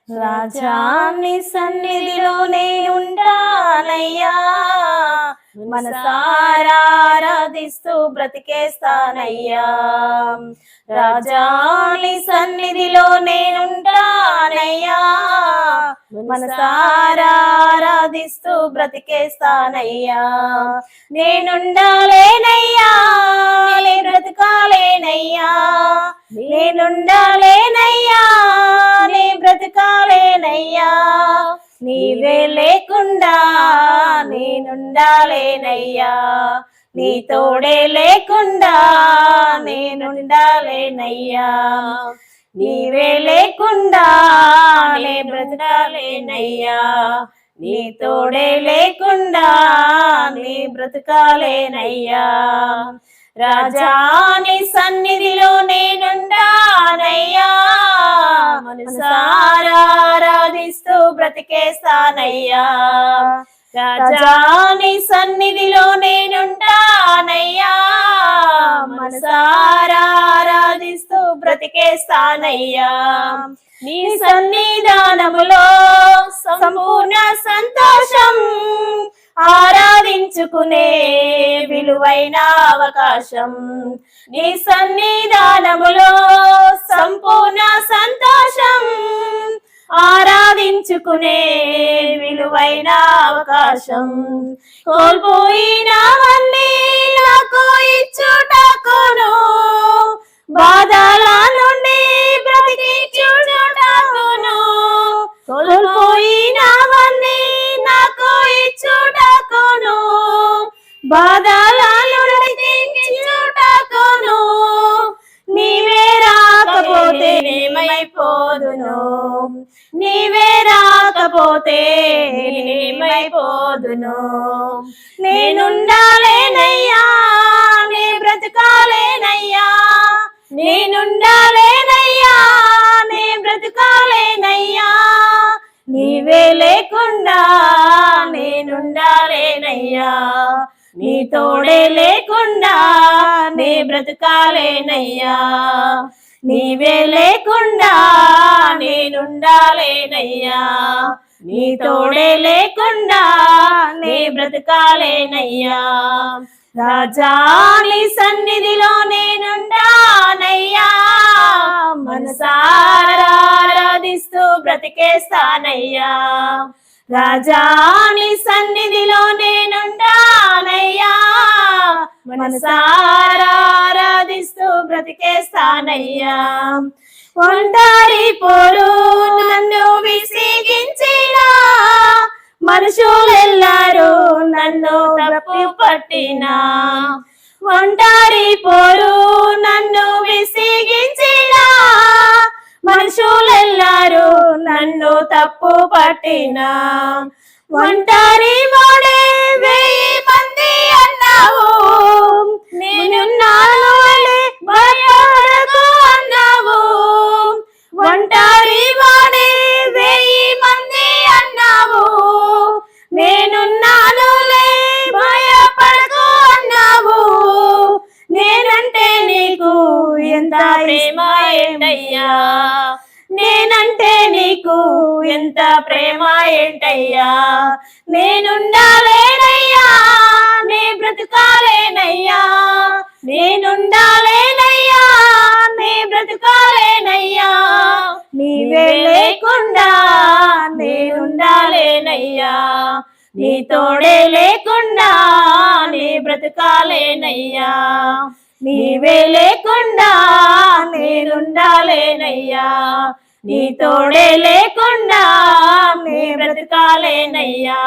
రాజాని సన్నిధిలోనే ఉంటానయ్యా, మనసారా ఆరాధిస్తూ బ్రతికేస్తానయ్యా. రాజాని సన్నిధిలోనే ఉంటానయ్యా, మనసారా ఆరాధిస్తూ బ్రతికేస్తానయ్యా. నేనుండాలేనయ్యా, నే బ్రతకాలేనయ్యా, నేనుండాలేనయ్యా, నే బ్రతకాలేనయ్యా. నీవే లేకుండా నేనుండాలేనయ్యా, నీ తోడే లేకుండా నేనుండాలేనయ్యా. నీవే లేకుండా నే బ్రతకాలేనయ్యా, నీ తోడే లేకుండా నీ బ్రతకాలేనయ్యా. రాజాని సన్నిధిలో నేనుండానయ్యా, మనసారా ఆరాధిస్తూ బ్రతికేస్తానయ్యా. రాజాని సన్నిధిలో నేనుంటానయ్యా, మనసారా ఆరాధిస్తూ బ్రతికేస్తానయ్యా. నీ సన్నిధానములో సంపూర్ణ సంతోషం, ఆరాధించుకునే విలువైన అవకాశం. నీ సన్నిధానములో సంపూర్ణ సంతోషం, ఆరాధించుకునే విలువైన అవకాశం. కోల్పోయినవన్నీ నాకు ఇచ్చుటకును, బాధల నుండి బ్రతికించుటకును. కోల్పోయినవన్నీ నాకు ఇచ్చుటకును, బాధల నుండి బ్రతికించుటకును. నీవే రాకపోతే నేమైపోదును, నీవే రాకపోతే నేమైపోదును. నేనుండాలేనయ్యా, నే బ్రతకాలేనయ్యా, నేనుండాలేనయ్యా, నే బ్రతకాలేనయ్యా. నీవే లేకుండా నేనుండాలేనయ్యా, నీ తోడే లేకుండా నే బ్రతకాలేనయ్యా. నీవే లేకుండా నేనుండాలేనయ్యా, నీ తోడే లేకుండా నే బ్రతకాలేనయ్యా. రాజాని సన్నిధిలో నేనుండానయ్యా, మనసారా ఆరాధిస్తూ బ్రతికేస్తానయ్యా. రాజాని సన్నిధిలో నేనుండానయ్యా, మనసారా ఆరాధిస్తూ బ్రతికేస్తానయ్యా. ఒంటరి పోరు నన్ను విసిగించిన మనుషులెల్లారు నన్ను తప్పు పట్టిన, ఒంటరి పోరు నన్ను విసిగించిన మనుషులెల్లారు నన్ను తప్పు పట్టిన. ఒంటరి వాడే 1000 మంది అన్నావు, నేనున్నాను అని భయపడకు అన్నావు. ఒంటరి వాడే 1000 మంది అన్నావు, నేనున్నానులే భయపడకు అన్నావు. నేనంటే నీకు ఎంత ప్రేమ ఏంటయ్యా, నేనంటే నీకు ఎంత ప్రేమ ఏంటయ్యా. నేనుండాలేనయ్యా, నే బ్రతకాలేనయ్యా, నేనుండాలేనయ్యా, నే బ్రతకాలేనయ్యా. నీవే లేకుండా నేనుండాలేనయ్యా, నీ తోడే లేకుండా నే బ్రతకాలేనయ్యా. నీవే లేకుండా నేనుండాలేనయ్యా, నీ తోడే లేకుండా నే బ్రతకాలేనయ్యా.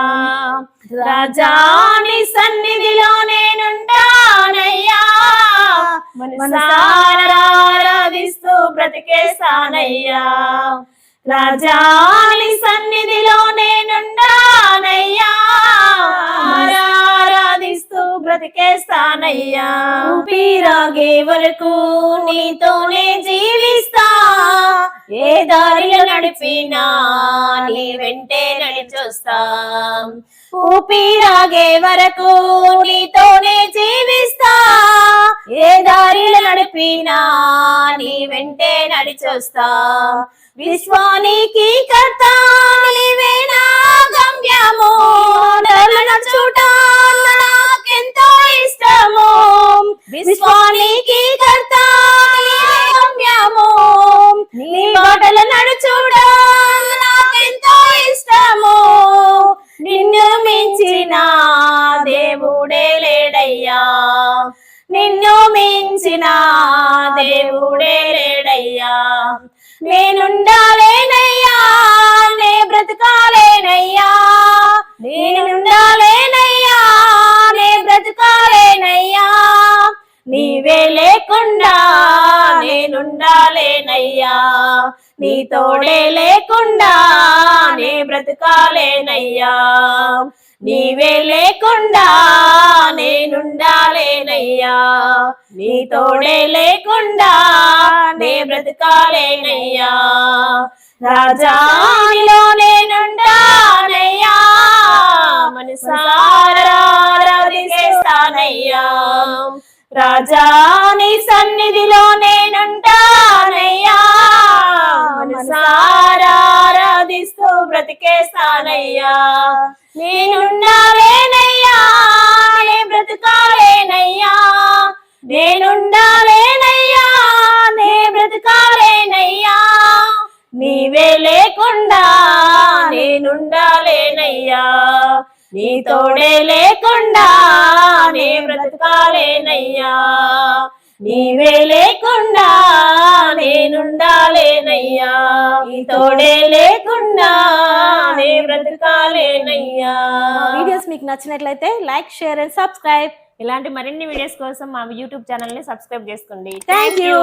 రాజాని సన్నిధిలో నేనుంటానయ్యా, మనసారా ఆరాధిస్తూ బ్రతికేస్తానయ్యా. రాజాని సన్నిధిలో నేనుంటానయ్యా, ఆరాధిస్తూ బ్రతికేస్తానయ్యా. ఊపిరాగే వరకు నీతోనే జీవిస్తా, ఏ దారిలో నడిపినా నీ వెంటే నడిచొస్తా. ఊపిరాగే వరకు నీతోనే జీవిస్తా, ఏ దారిలో నడిపినా నీ వెంటే నడిచొస్తా. విశ్వానికి కర్త నీవే నా గమ్యము నడుచుట నాకెంతో ఇష్టము విశ్వానికి కర్త నీవే గమ్యము నీ బాటలు నడుచుట నాకెంతో ఇష్టము నిన్ను మించిన దేవుడే లేడయ్యా నిన్ను మించిన దేవుడే లేడయ్యా నేనుండాలేనయ్యా నే బ్రతకాలేనయ్యా నేనుండాలేనయ్యా నే బ్రతకాలేనయ్యా నీవే లేకుండా నేనుండాలేనయ్యా నీ తోడే లేకుండా నే బ్రతకాలేనయ్యా నీవే లేకుండా నేనుండాలేనయ్యా నీ తోడే లేకుండా నే బ్రతకాలేనయ్యా రాజానిలో నేనుండానయ్యా మనసారా ఆరాధిస్తానయ్యా రాజాని సన్నిధిలో నేనుంటానయ్యా మనసారా ఆరాధిస్తూ బ్రతికేస్తానయ్యా నేనుండాలేనయ్యా నే బ్రతకాలేనయ్యా నేనుండాలేనయ్యా నే బ్రతకాలేనయ్యా నీవే లేకుండా నేనుండాలేనయ్యా నీ తోడే లేకుండా నే బ్రతకాలేనయ్యా నీవే లేకుండా నేనుండాలేనయ్యా నీ తోడే లేకుండా నే బ్రతకాలేనయ్యా. వీడియోస్ మీకు నచ్చినట్లయితే లైక్, షేర్ అండ్ సబ్స్క్రైబ్. ఇలాంటి మరిన్ని వీడియోస్ కోసం మా యూట్యూబ్ ఛానల్ ని సబ్స్క్రైబ్ చేసుకోండి. Thank you.